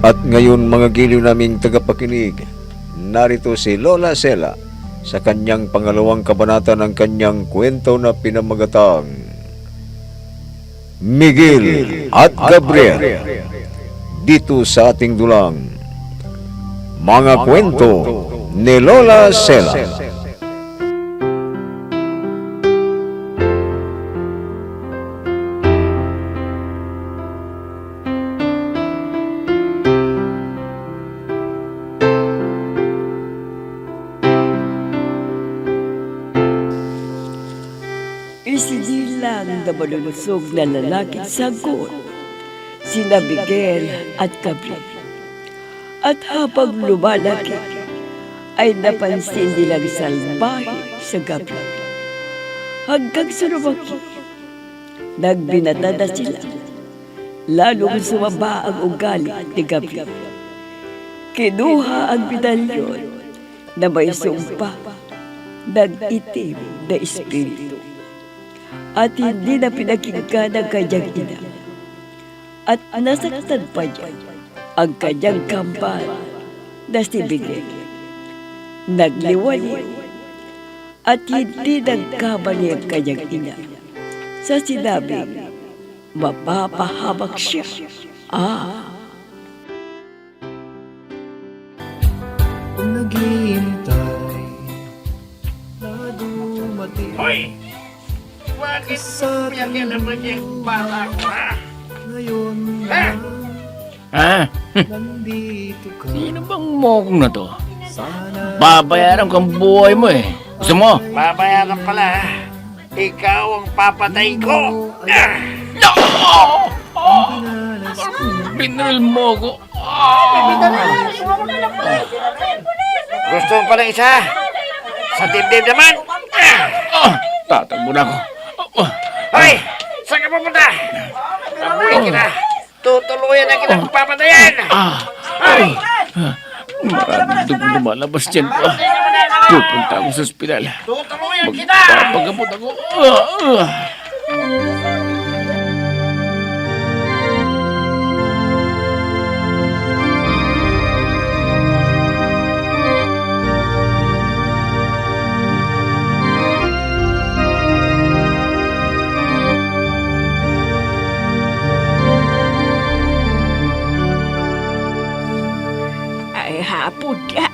At ngayon mga giliw naming tagapakinig, narito si Lola Sela sa kanyang pangalawang kabanata ng kanyang kwento na pinamagatang Miguel at Gabriel, dito sa ating dulang Mga Kwento ni Lola Sela. Isinilang na malulusog na lalaking sagot, sina Miguel at Gabriel. At habang lumalaki, ay napansin nilang salbahe sa Gabriel. Hanggang sa lumaki, nagbinata na sila, lalong sumaba ang ugali ni Gabriel. Kinuha ang medalyon na may sumpa ng itim na espiritu. At hindi na pinakinggan ng kanyang ina. At nasaktan pa niya ang kanyang kambal na si Miguel. Nagliwaliw at hindi nagkamali ang kanyang ina sa sinabi, mapapahamak siya. Kung naghihintay na dumating. Hoy! Bakit umiyak yan naman yung bala ko, ha? Ngayon Ha? Ha? nandito ka. Sino bang mokong na to? Sana Babayaran kang buhay mo eh. Gusto mo? Babayaran pala, ha? Ikaw ang papatay ko! Ah! No! pinalas ko. Binaril mo ko. Gusto mo pala isa? Sa dibdib naman! Ah! Tatakbo na ako. Hoy! Saan ka pupunta? Nabuli kita! Tutuluyan na kita papatayan! Hoy! Maraming dugo lumalabas dyan. Pupunta ako sa ospital. Tutuluyan kita! Magpapagamot ako. Ay, hapon ka.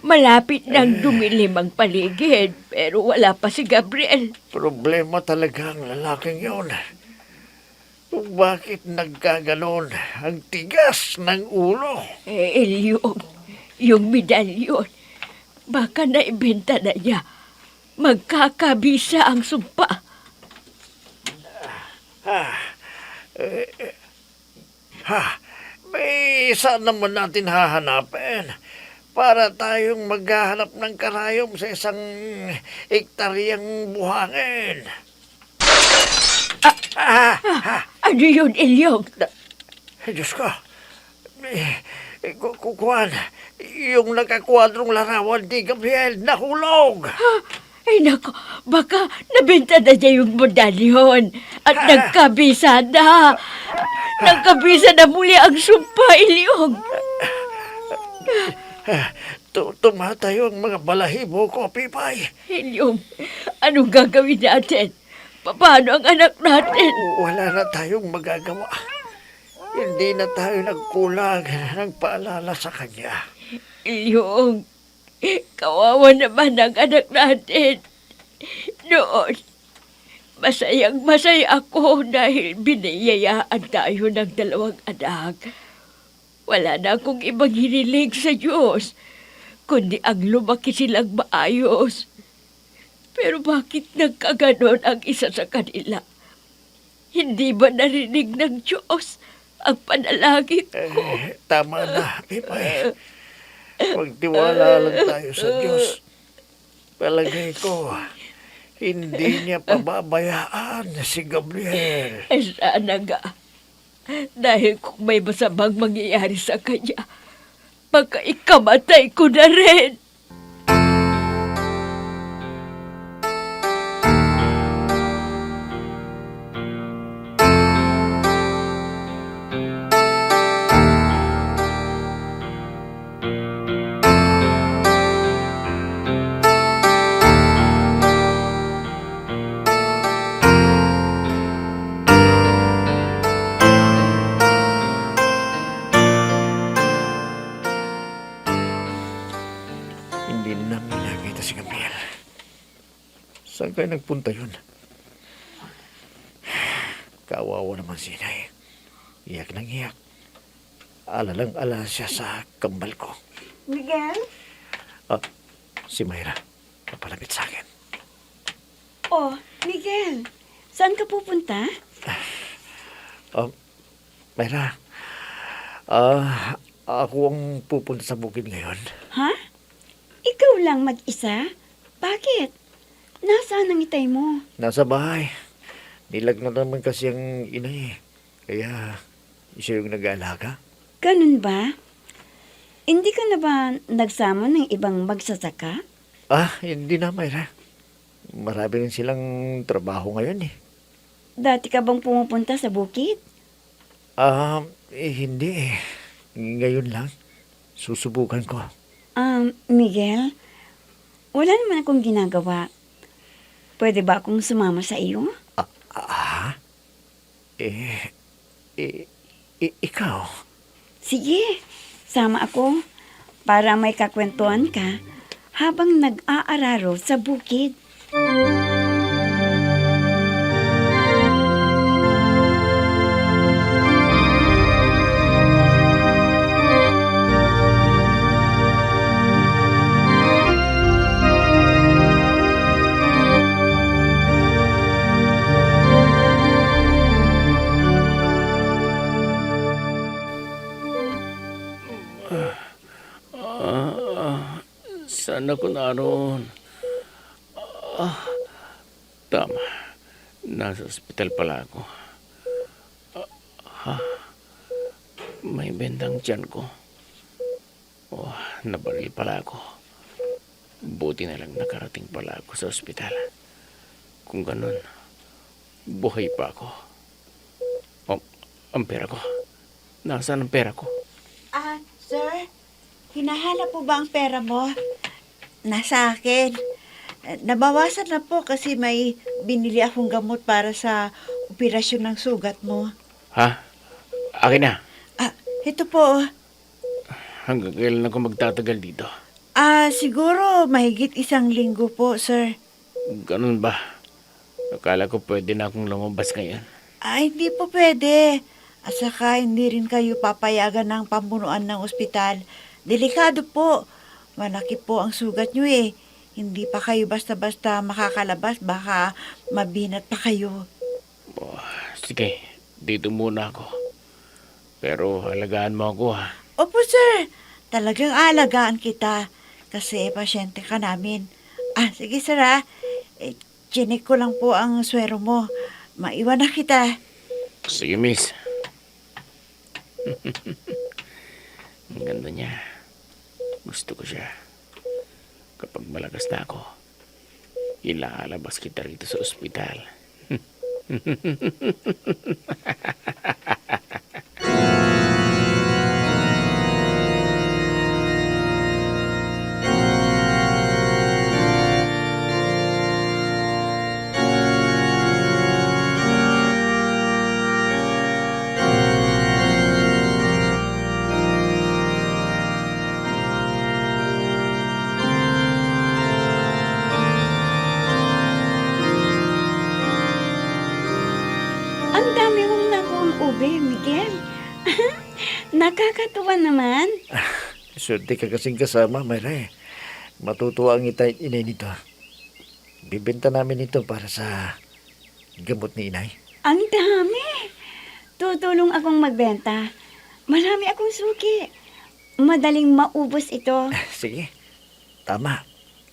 Malapit nang dumilim ang paligid, pero wala pa si Gabriel. Problema talaga ang lalaking yon. Kung bakit nagkaganon ang tigas ng ulo. Yung medalyon, baka naibenta na niya. Magkakabisa ang sumpa. May saan naman natin hahanapin para tayong maghahanap ng karayom sa isang hektaryang buhangin. Ano yun, Ilyong? Diyos ko. Kukuhan, yung nakakwadrong larawan ni Gabriel nahulog. Ay, nako, baka nabenta na niya yung medalyon at nagkabisa na. Nagkabisa na muli ang sumpa, Ilyong. Tumatayo ang mga balahibo ko, Pipay. Ilyong, anong gagawin natin? Paano ang anak natin? Wala na tayong magagawa. Hindi na tayo nagkulang ng paalala sa kanya. Ilyong, kawawa naman ang anak natin. Noon, masayang-masaya ako dahil biniyayaan tayo ng 2 anak. Wala na akong ibang hiniling sa Diyos, kundi ang lumaki silang maayos. Pero bakit nagkaganon ang isa sa kanila? Hindi ba narinig ng Diyos ang panalangin ko? Tama na, Pipay. Magtiwala lang tayo sa Diyos. Palagay ko, hindi niya pababayaan si Gabriel. Sana nga. Dahil kung may masamang mangyayari sa kanya, baka ikamatay ko na rin. Saan kayo nagpunta yun? Kawawa naman si inay. Iyak nang iyak. Alalang-ala siya sa kambal ko. Miguel? Ah, si Mayra. Papalapit sa akin. Oh, Miguel. Saan ka pupunta? Mayra, ako ang pupunta sa bukid ngayon. Ha? Ikaw lang mag-isa? Bakit? Nasaan ang itay mo? Nasa bahay. Nilag na naman kasi ang inay. Kaya, siya yung nag-aalaga. Ganun ba? Hindi ka na ba nagsama ng ibang magsasaka? Hindi na, Mayra. Marami rin silang trabaho ngayon eh. Dati ka bang pumupunta sa bukid? Hindi eh. Ngayon lang. Susubukan ko. Miguel, wala naman akong ginagawa. Pwede ba akong sumama sa iyo? Ikaw? Sige, sama ako para may kakwentuhan ka habang nag-aararo sa bukid. Saan ako naroon? Tama. Nasa ospital pala ako. May bendang tiyan ko. Nabaril pala ako. Buti na lang nakarating pala ako sa ospital. Kung ganun, buhay pa ako. Ang pera ko. Nasaan ang pera ko? Sir, hinahanap po ba ang pera mo? Nasa akin. Nabawasan na po kasi may binili akong gamot para sa operasyon ng sugat mo. Ha? Akin na. Ito po. Hanggang kailan ako magtatagal dito? Siguro mahigit 1 linggo po, sir. Ganun ba? Akala ko pwede na akong lumabas ngayon. Hindi po pwede. At saka hindi rin kayo papayagan ng pamunuan ng ospital. Delikado po. Malaki po ang sugat nyo eh. Hindi pa kayo basta-basta makakalabas. Baka mabinat pa kayo. Sige, dito muna ako. Pero halagaan mo ako ha. Opo, sir. Talagang aalagaan kita. Kasi pasyente ka namin. Sige, sir ha. Chinik ko lang po ang swero mo. Maiwan na kita. Sige, miss. Ang ganda niya. Gusto ko siya. Kapag malakas na ako, ilalabas kita rito sa ospital. Ang dami mong nakuhang ube, Miguel. Nakakatuwa naman. Swerte ka kasing kasama, Mayra eh. Matutuwa ang inay nito. Bibenta namin ito para sa gamot ni inay. Ang dami. Tutulong akong magbenta. Marami akong suki. Madaling maubos ito. Sige, tama.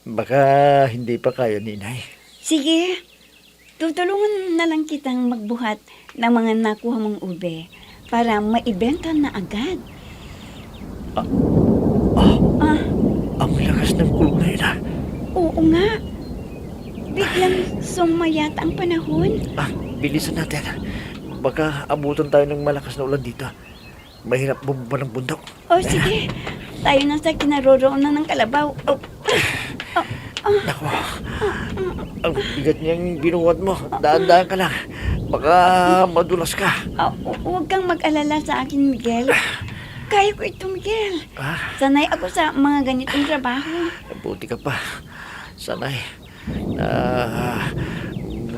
Baka hindi pa kaya ni inay. Sige, tutulungan na lang kitang magbuhat ng mga nakuha mong ube para maibenta na agad. Ang lakas ng kulog na yun Oo nga. Biglang sumayata ang panahon. Bilisan natin. Baka abutan tayo ng malakas na ulan dito. Mahirap bumaba ng bundok. Sige. Tayo na sa kinaroroonan ng kalabaw. Naku, ang bigat niyang binuhat mo. Daan-daan ka lang. Baka madulas ka. Huwag kang mag-alala sa akin, Miguel. Kaya ko ito, Miguel. Sanay ako sa mga ganitong trabaho. Buti ka pa. Sanay. na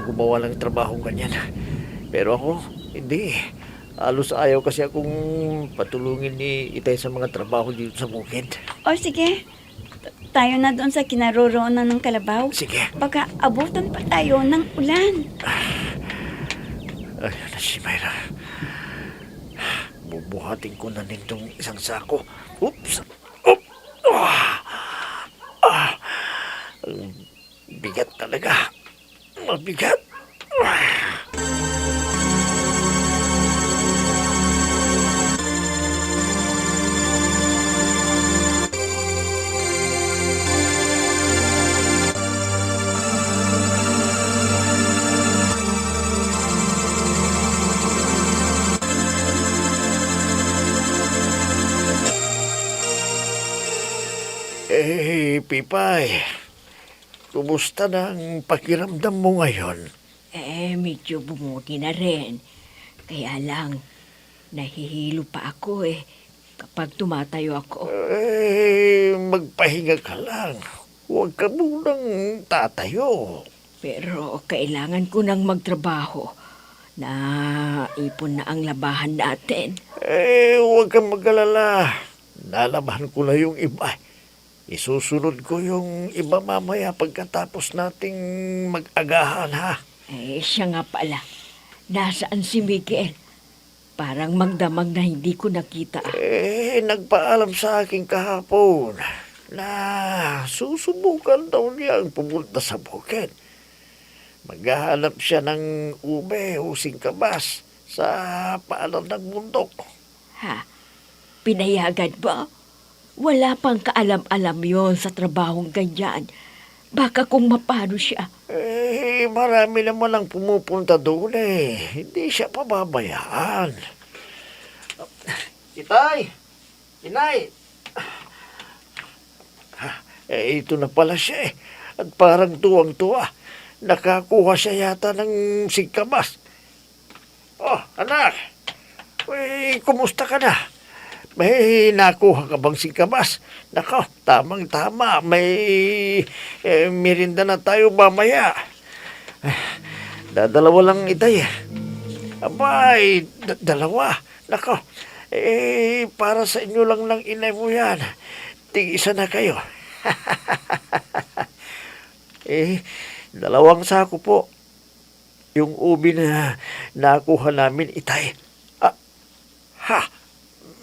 gumawa ng trabaho ganyan. Pero ako, hindi. Halos ayaw kasi akong patulungin ni Itay sa mga trabaho dito sa bukid. O sige, tayo na doon sa kinaroroonan ng kalabaw. Sige. Baka abutan pa tayo ng ulan. Ayun na si Myra. Bubuhatin ko na nitong isang sako. Oops! Oop! Ang bigat talaga. Mabigat. Pipay. Kumusta na ang pakiramdam mo ngayon? Medyo bumuti na rin. Kaya lang, nahihilo pa ako kapag tumatayo ako. Magpahinga ka lang. Huwag ka munang tatayo. Pero kailangan ko nang magtrabaho. Na ipon na ang labahan natin. Huwag kang mag-alala. Nalabahan ko na yung iba. Isusunod ko yung iba mamaya pagkatapos nating mag-agahan, ha? Siya nga pala. Nasaan si Miguel? Parang magdamag na hindi ko nakita. Nagpaalam sa akin kahapon na susubukan daw niya ang pumunta sa bukid. Maghahanap siya ng ube o singkabas sa paanan ng bundok. Ha? Pinayagan ba? Wala pang kaalam-alam yon sa trabahong ganyan. Baka kung mapano siya. Marami naman ang pumupunta doon eh. Hindi siya pababayaan. Itay! Inay! Ito na pala siya eh. At parang tuwang-tuwa. Nakakuha siya yata ng singkabas. Oh, anak! Kumusta ka na? May nakuha ka bang singkabas? Nako, tamang-tama. May merinda na tayo mamaya. Dalawa lang Itay. Abay, dalawa. Nako, para sa inyo lang ng inay mo yan. Tig-isa na kayo. Dalawang sako po. Yung ubi na nakuha namin, Itay.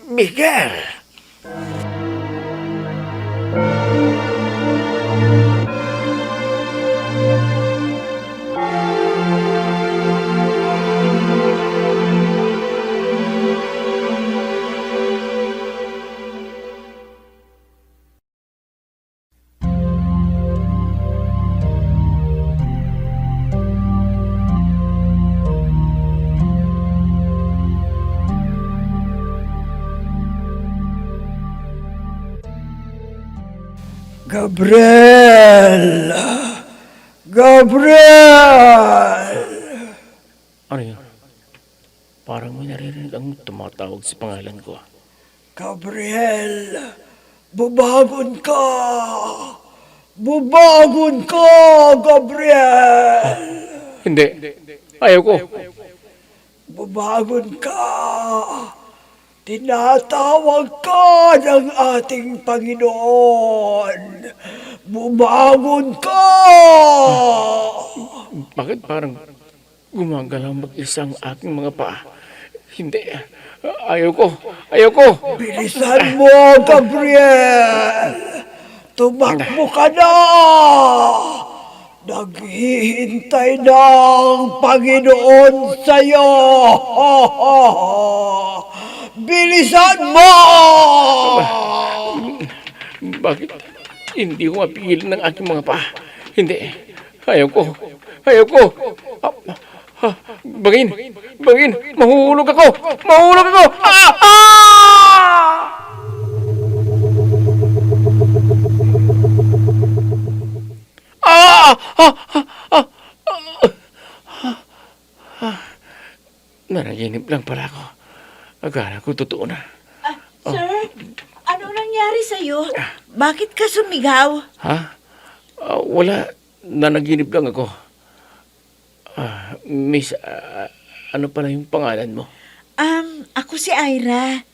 Miguel! Gabriel! Gabriel! Ano yun? Parang may naririnig ang tumatawag sa pangalan ko. Gabriel! Bumagon ka! Bumagon ka, Gabriel! Hindi. Ayaw ko. Bumagon ka! Tinatawag ka ng ating Panginoon! Bumagon ka! Bakit parang gumagalaw mag-isa ang aking mga paa? Hindi. Ayaw ko. Ayaw ko. Bilisan mo, Gabriel! Tumakbo ka na! Naghihintay ng Panginoon sa'yo! Bilisan mo! Bakit hindi ko mapigilan ng aking mga paa? Hindi. Ayaw ko. Ayaw ko. Bangin. Bangin. Mahulog ako. Mahulog ako. Ah! Ah! Ah! Ah! Ah! Ah! Nanaginip lang pala ako. Akala ko totoo na. Sir, ano nangyari sa'yo? Bakit ka sumigaw? Ha? Wala. nanaginip lang ako. Miss, ano pala yung pangalan mo? Ako si Ira.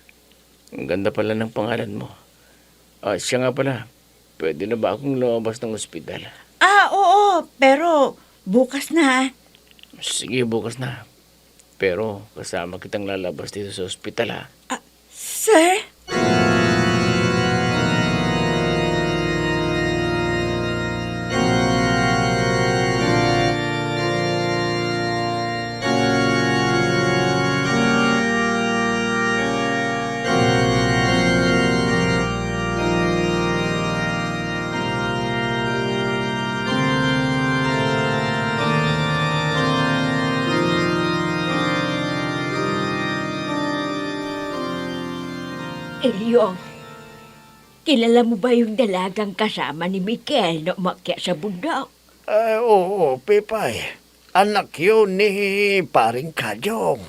Ang ganda pala ng pangalan mo. Siya nga pala, pwede na ba akong lumabas ng ospital? Oo, pero bukas na. Sige, bukas na. Pero kasama kitang lalabas dito sa ospital, ha? Sir? Elyong, kilala mo ba yung dalagang kasama ni Mikel na umakyat sa bundok? Oo, Pipay. Anak yun ni paring Kadyong.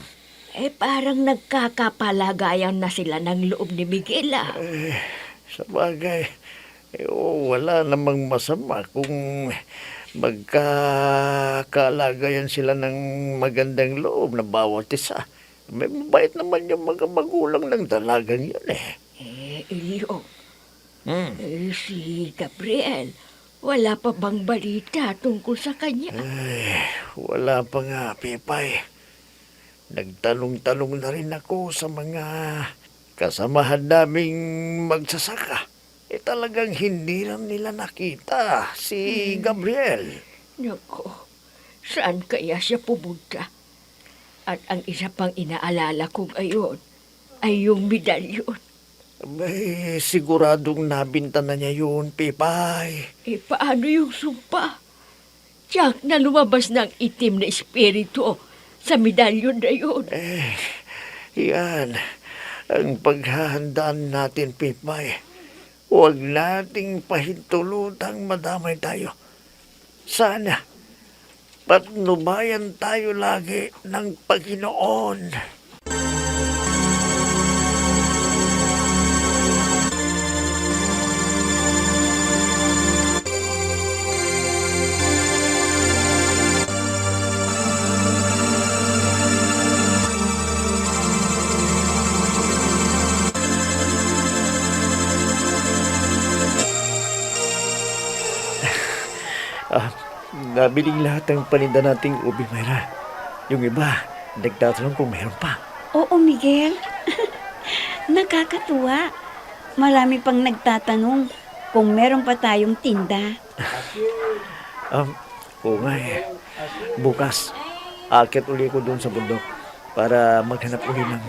Parang nagkakapalagayan na sila ng loob ni Miguel, ah. Sa bagay, wala namang masama kung magkakalagayan sila ng magandang loob na bawat isa. May mabait naman yung mga magulang ng dalagang yun eh. Elyong, si Gabriel, wala pa bang balita tungkol sa kanya? Wala pa nga, Pipay. Nagtanong-tanong na rin ako sa mga kasamahan naming magsasaka. Talagang hindi lang nila nakita si Gabriel. Naku, saan kaya siya pumunta? At ang isa pang inaalala ko ngayon ay yung medalyon. May siguradong nabinta na niya yun, Pipay. Paano yung sumpa? Tiyak na lumabas ng itim na espiritu sa medalyon na yun. Yan. Ang paghahandaan natin, Pipay. Huwag nating pahintulutang madamay tayo. Sana, patnubayan tayo lagi ng Panginoon. Nabiling lahat ng paninda nating ubi, Mayra. Yung iba, nagtatanong kung meron pa. Oo, Miguel. Nakakatuwa. Marami pang nagtatanong kung meron pa tayong tinda. Oo nga eh. Bukas, aakyat uli ko doon sa bundok para maghanap uli ng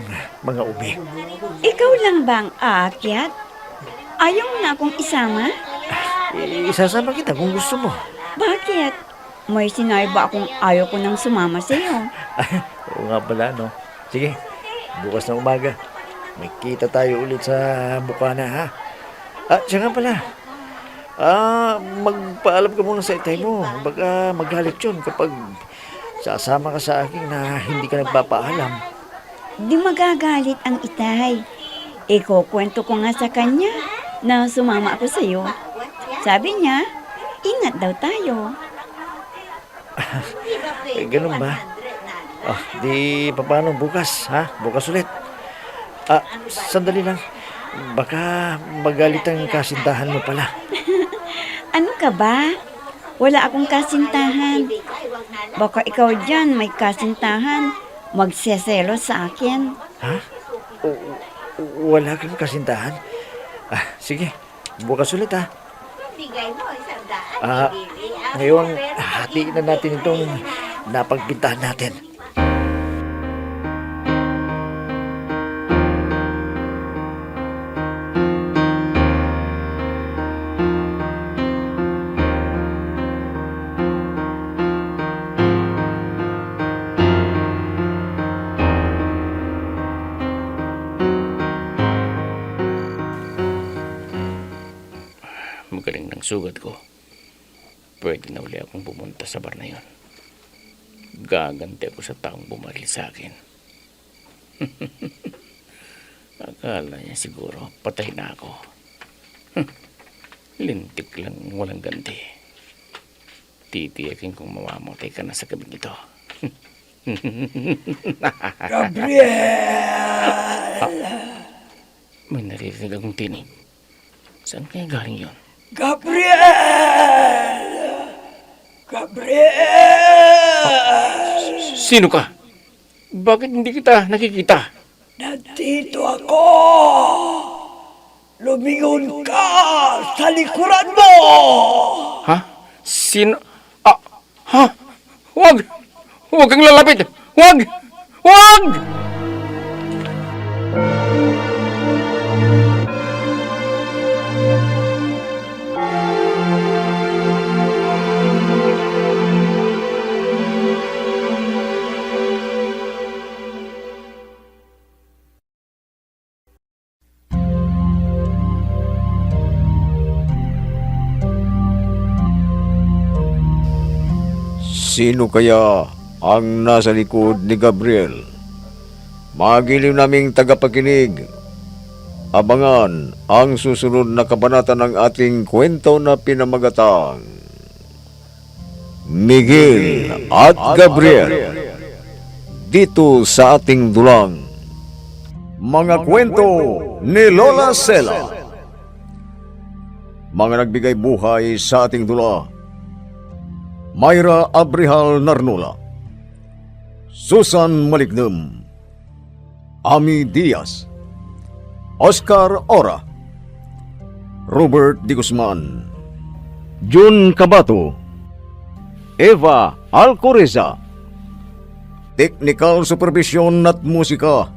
mga ubi. Ikaw lang bang aakyat? Ayaw mo na akong isama? Isasama kita kung gusto mo. Bakit? May sinabi ba akong ayaw ko nang sumama sa iyo? Oo nga pala, no? Sige, bukas na umaga. May kita tayo ulit sa Bukana, ha? Siya nga pala. Magpaalam ka muna sa itay mo. Baka magalit yun kapag sasama ka sa akin na hindi ka nagpapaalam. Di magagalit ang itay. Ikukwento ko nga sa kanya na sumama ako sa iyo. Sabi niya, ingat daw tayo. Ganun ba? Di paano bukas, ha? Bukas ulit. Sandali lang. Baka magalit ang kasintahan mo pala. Ano ka ba? Wala akong kasintahan. Baka ikaw dyan may kasintahan. Magseselos sa akin. Ha? Wala kang kasintahan? Sige. Bukas ulit, ha? Ngayon, hatiin na natin itong napagbintahan natin. Magaling ng sugat ko. Pwede na uli akong pumunta sa bar na yun. Gaganti ako sa taong bumaril sa akin. Akala niya siguro patay na ako. Lintik lang walang ganti. titiyakin kong mamamatay ka na sa gabing ito. Gabriel! May naririnig akong tinig. Saan kaya galing yon? Gabriel! Gabriel! Sino ka? Bakit hindi kita nakikita? Nandito ako! Lumingon ka sa likuran mo! Ha? Sino? Ah, ha? Huwag! Huwag kang lalapit! Huwag! Huwag! Sino kaya ang nasa likod ni Gabriel? Magiliw naming tagapakinig. Abangan ang susunod na kabanata ng ating kwento na pinamagatang Miguel at Gabriel, dito sa ating dulang Mga Kwento ni Lola Sela. Mga nagbigay buhay sa ating dula: Mayra Abrihal Narnula, Susan Malignem, Ami Diaz, Oscar Ora, Robert Di Guzman, Jun Cabato, Eva Alcoreza. Technical Supervision at Musika,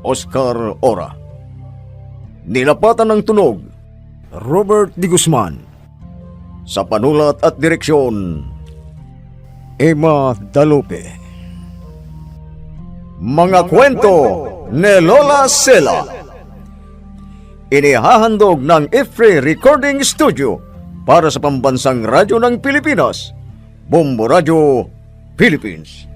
Oscar Ora. Nilapatan ng tunog, Robert Di Guzman. Sa panulat at direksyon, Emma Dalupe. Mga Kwento ni Lola Sela. Inihahandog ng IFRE Recording Studio para sa pambansang radyo ng Pilipinas, Bombo Radio, Philippines.